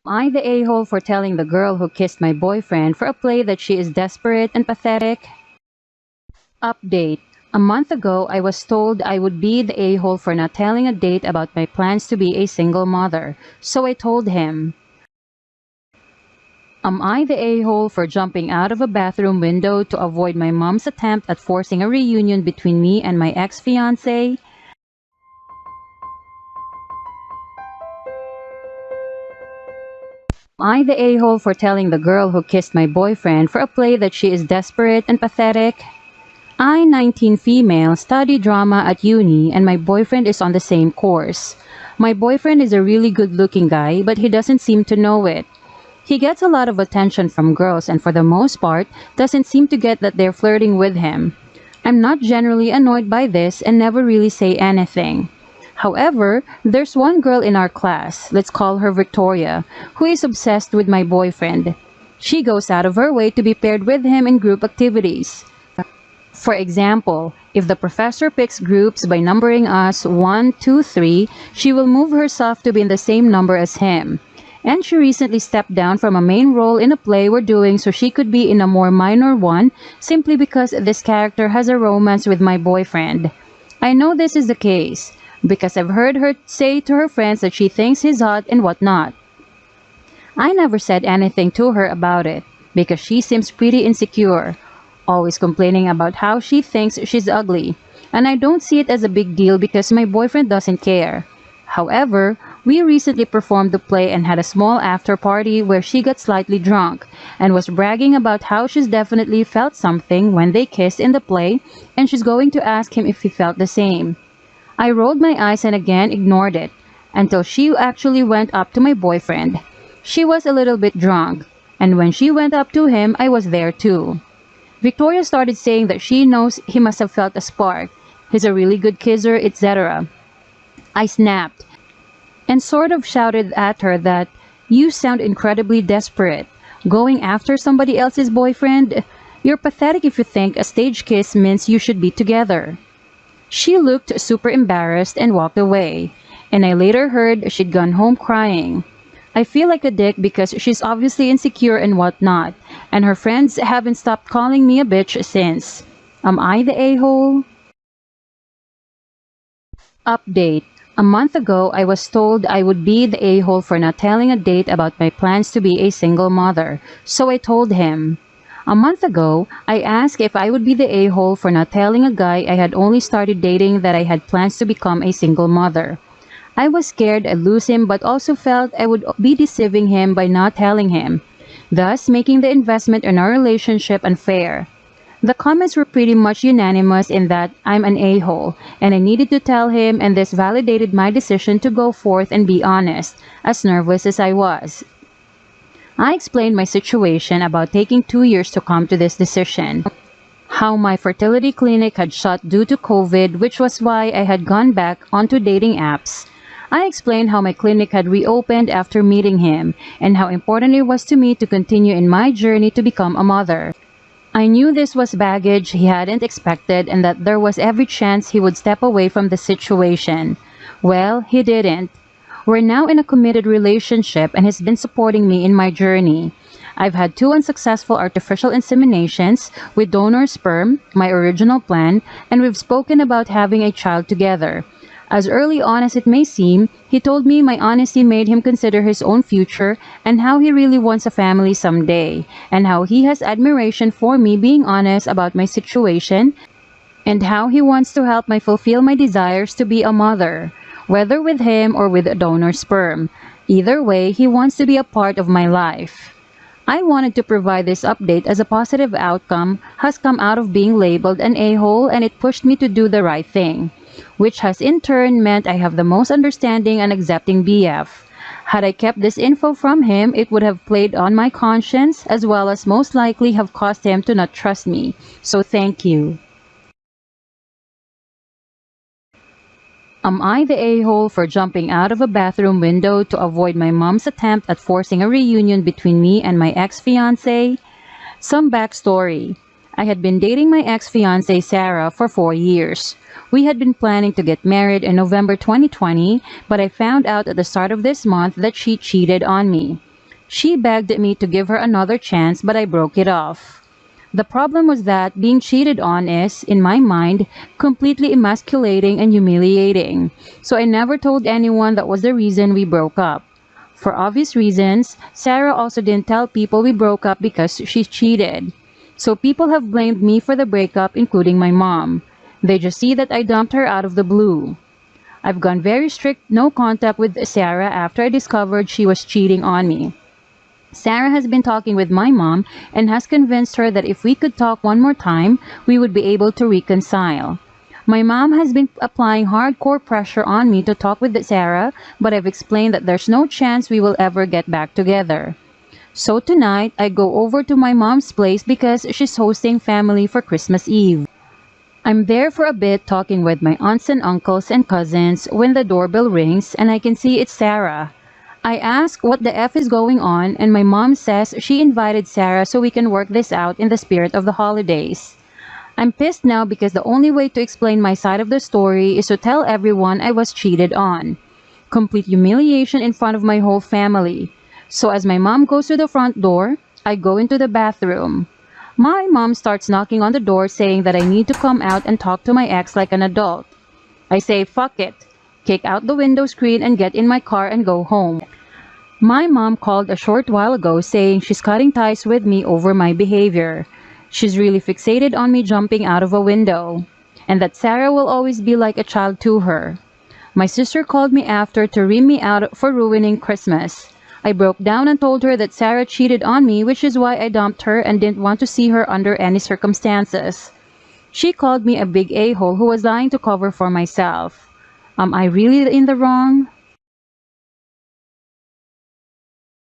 I the a-hole for telling the girl who kissed my boyfriend for a play that she is desperate and pathetic? Update. A month ago, I was told I would be the a-hole for not telling a date about my plans to be a single mother, so I told him. Am I the a-hole for jumping out of a bathroom window to avoid my mom's attempt at forcing a reunion between me and my ex-fiancé? Am I the a-hole for telling the girl who kissed my boyfriend for a play that she is desperate and pathetic? I, 19 female, study drama at uni and my boyfriend is on the same course. My boyfriend is a really good-looking guy, but he doesn't seem to know it. He gets a lot of attention from girls and for the most part, doesn't seem to get that they're flirting with him. I'm not generally annoyed by this and never really say anything. However, there's one girl in our class, let's call her Victoria, who is obsessed with my boyfriend. She goes out of her way to be paired with him in group activities. For example, if the professor picks groups by numbering us 1, 2, 3, she will move herself to be in the same number as him. And she recently stepped down from a main role in a play we're doing so she could be in a more minor one simply because this character has a romance with my boyfriend. I know this is the case because I've heard her say to her friends that she thinks he's hot and whatnot. I never said anything to her about it because she seems pretty insecure, always complaining about how she thinks she's ugly, and I don't see it as a big deal because my boyfriend doesn't care. However, we recently performed the play and had a small after party where she got slightly drunk and was bragging about how she's definitely felt something when they kissed in the play and she's going to ask him if he felt the same. I rolled my eyes and again ignored it until she actually went up to my boyfriend. She was a little bit drunk, and when she went up to him, I was there too. Victoria started saying that she knows he must have felt a spark. He's a really good kisser, etc. I snapped and sort of shouted at her that, "You sound incredibly desperate. Going after somebody else's boyfriend? You're pathetic if you think a stage kiss means you should be together." She looked super embarrassed and walked away, and I later heard she'd gone home crying. I feel like a dick because she's obviously insecure and whatnot, and her friends haven't stopped calling me a bitch since. Am I the a-hole? Update. A month ago, I was told I would be the a-hole for not telling a date about my plans to be a single mother, so I told him. A month ago, I asked if I would be the a-hole for not telling a guy I had only started dating that I had plans to become a single mother. I was scared I'd lose him but also felt I would be deceiving him by not telling him, thus making the investment in our relationship unfair. The comments were pretty much unanimous in that I'm an a-hole and I needed to tell him, and this validated my decision to go forth and be honest, as nervous as I was. I explained my situation about taking 2 years to come to this decision, how my fertility clinic had shut due to COVID, which was why I had gone back onto dating apps. I explained how my clinic had reopened after meeting him, and how important it was to me to continue in my journey to become a mother. I knew this was baggage he hadn't expected and that there was every chance he would step away from the situation. Well, he didn't. We're now in a committed relationship and he's been supporting me in my journey. I've had 2 unsuccessful artificial inseminations with donor sperm, my original plan, and we've spoken about having a child together. As early on as it may seem, he told me my honesty made him consider his own future and how he really wants a family someday, and how he has admiration for me being honest about my situation, and how he wants to help me fulfill my desires to be a mother, whether with him or with a donor sperm. Either way, he wants to be a part of my life. I wanted to provide this update as a positive outcome has come out of being labeled an a-hole, and it pushed me to do the right thing, which has in turn meant I have the most understanding and accepting BF. Had I kept this info from him, it would have played on my conscience as well as most likely have caused him to not trust me. So thank you. Am I the a-hole for jumping out of a bathroom window to avoid my mom's attempt at forcing a reunion between me and my ex-fiancé? Some backstory. I had been dating my ex-fiancé Sarah for 4 years. We had been planning to get married in November 2020, but I found out at the start of this month that she cheated on me. She begged me to give her another chance, but I broke it off. The problem was that being cheated on is, in my mind, completely emasculating and humiliating. So I never told anyone that was the reason we broke up. For obvious reasons, Sarah also didn't tell people we broke up because she cheated. So people have blamed me for the breakup, including my mom. They just see that I dumped her out of the blue. I've gone very strict no contact with Sarah after I discovered she was cheating on me. Sarah has been talking with my mom and has convinced her that if we could talk one more time, we would be able to reconcile. My mom has been applying hardcore pressure on me to talk with Sarah, but I've explained that there's no chance we will ever get back together. So tonight, I go over to my mom's place because she's hosting family for Christmas Eve. I'm there for a bit talking with my aunts and uncles and cousins when the doorbell rings and I can see it's Sarah. I ask what the F is going on and my mom says she invited Sarah so we can work this out in the spirit of the holidays. I'm pissed now because the only way to explain my side of the story is to tell everyone I was cheated on. Complete humiliation in front of my whole family. So as my mom goes to the front door, I go into the bathroom. My mom starts knocking on the door saying that I need to come out and talk to my ex like an adult. I say fuck it, kick out the window screen and get in my car and go home. My mom called a short while ago saying she's cutting ties with me over my behavior. She's really fixated on me jumping out of a window, and that Sarah will always be like a child to her. My sister called me after to ream me out for ruining Christmas. I broke down and told her that Sarah cheated on me, which is why I dumped her and didn't want to see her under any circumstances. She called me a big a-hole who was lying to cover for myself. Am I really in the wrong?